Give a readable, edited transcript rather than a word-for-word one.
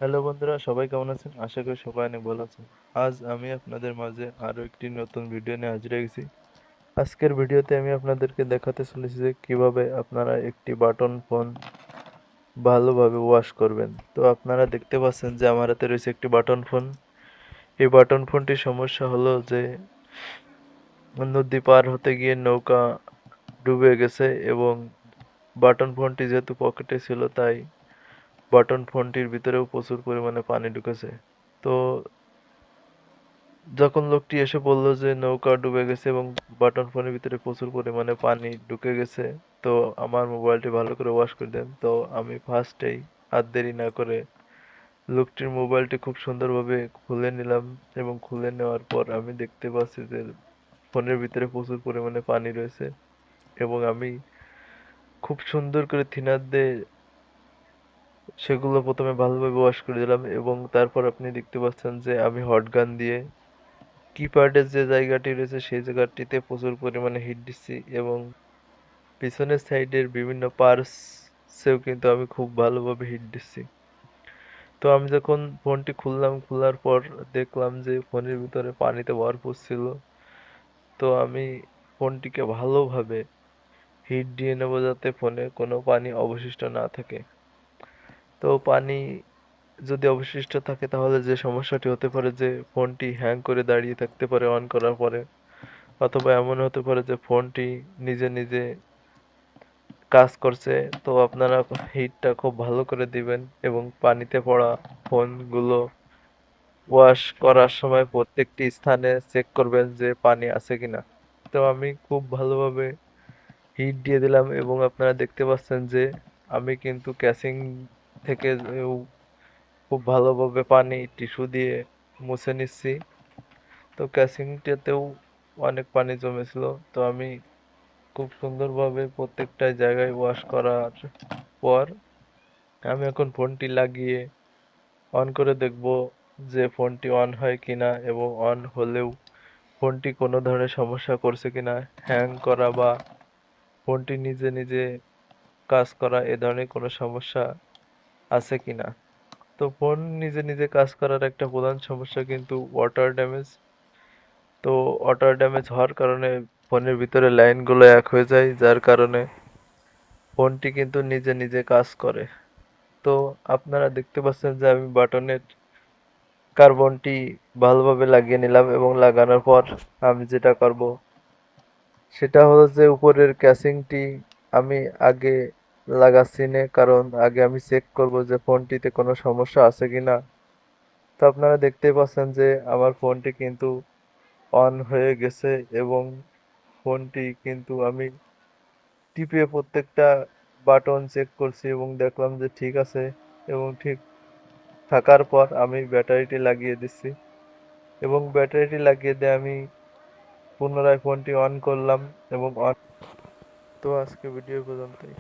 Hello বন্ধুরা, সবাই কেমন আছেন? আশা করি সবাই অনেক ভালো আছেন। আজ আমি আপনাদের মাঝে আরো একটি নতুন ভিডিও নিয়ে হাজির হয়ে গেছি। আজকের ভিডিওতে আমি আপনাদেরকে দেখাতে চলেছি যে কিভাবে আপনারা একটি বাটন ফোন ভালোভাবে ওয়াশ করবেন। তো আপনারা দেখতে পাচ্ছেন যে আমার হাতে রয়েছে একটি বাটন ফোন। এই বাটন ফোনটির সমস্যা হলো যে নদী পার হতে গিয়ে নৌকা ডুবে গেছে এবং বাটন ফোনটি যেহেতু পকেটে ছিল তাই বাটন ফোনটির ভিতরেও প্রচুর পরিমাণে পানি ঢুকেছে। তো যখন লোকটি এসে বলল যে নৌকা ডুবে গেছে এবং বাটন ফোনের ভিতরে প্রচুর পরিমাণে পানি ঢুকে গেছে, তো আমার মোবাইলটি ভালো করে ওয়াশ করে দেন। তো আমি ফার্স্টেই আর দেরি না করে লোকটির মোবাইলটি খুব সুন্দরভাবে খুলে নিলাম এবং খুলে নেওয়ার পর আমি দেখতে পাচ্ছি যে ফোনের ভিতরে প্রচুর পরিমাণে পানি রয়েছে এবং আমি খুব সুন্দর করে থিনার দিয়ে সেগুলো প্রথমে ভালোভাবে ওয়াশ করে দিলাম এবং তারপর আপনি দেখতে পাচ্ছেন যে আমি হট গান দিয়ে কিপ্যাডের যে জায়গাটি রয়েছে সেই জায়গাটিতে প্রচুর পরিমাণে হিট দিচ্ছি এবং পিছনের সাইডের বিভিন্ন পার্টসেও কিন্তু আমি খুব ভালোভাবে হিট দিচ্ছি। তো আমি যখন ফোনটি খুললাম, খোলার পর দেখলাম যে ফোনের ভিতরে পানিতে ভরপুর ছিল। তো আমি ফোনটিকে ভালোভাবে হিট দিয়ে নেবো যাতে ফোনে কোনো পানি অবশিষ্ট না থাকে। তো পানি যদি অবশিষ্ট থাকে তাহলে যে সমস্যাটি হতে পারে যে ফোনটি হ্যাং করে দাঁড়িয়ে থাকতে পারে অন করার পরে, অথবা এমন হতে পারে যে ফোনটি নিজে নিজে কাজ করছে। তো আপনারা হিটটা খুব ভালো করে দিবেন এবং পানিতে পড়া ফোনগুলো ওয়াশ করার সময় প্রত্যেকটি স্থানে চেক করবেন যে পানি আছে কিনা। তো আমি খুব ভালোভাবে হিট দিয়ে দিলাম এবং আপনারা দেখতে পাচ্ছেন যে আমি কিন্তু ক্যাসিং থেকে খুব ভালোভাবে পানি টিস্যু দিয়ে মুছে নিচ্ছি। তো ক্যাসিংটাতেও অনেক পানি জমেছিল। তো আমি খুব সুন্দরভাবে প্রত্যেকটা জায়গায় ওয়াশ করার পর আমি এখন ফোনটি লাগিয়ে অন করে দেখব যে ফোনটি অন হয় কিনা এবং অন হলেও ফোনটি কোনো ধরনের সমস্যা করছে কিনা, হ্যাং করা বা ফোনটি নিজে নিজে কাজ করা এ ধরনের কোনো সমস্যা আছে কিনা। তো ফোন নিজে নিজে কাজ করার একটা প্রধান সমস্যা কিন্তু ওয়াটার ড্যামেজ। তো ওয়াটার ড্যামেজ হওয়ার কারণে ফোনের ভিতরে লাইনগুলো এক হয়ে যায়, যার কারণে ফোনটি কিন্তু নিজে নিজে কাজ করে। তো আপনারা দেখতে পাচ্ছেন যে আমি বাটনের কার্বনটি ভালোভাবে লাগিয়ে নিলাম এবং লাগানোর পর আমি যেটা করব সেটা হলো যে উপরের ক্যাসিংটি আমি আগে লাগাচ্ছি না, কারণ আগে আমি চেক করব যে ফোনটিতে কোনো সমস্যা আছে কিনা। তো আপনারা দেখতেই পাচ্ছেন যে আমার ফোনটি কিন্তু অন হয়ে গেছে এবং ফোনটি কিন্তু আমি টিপে প্রত্যেকটা বাটন চেক করছি এবং দেখলাম যে ঠিক আছে এবং ঠিক থাকার পর আমি ব্যাটারিটি লাগিয়ে দিচ্ছি এবং ব্যাটারিটি লাগিয়ে দিয়ে আমি পুনরায় ফোনটি অন করলাম এবং অন। তো আজকে ভিডিও পর্যন্তই।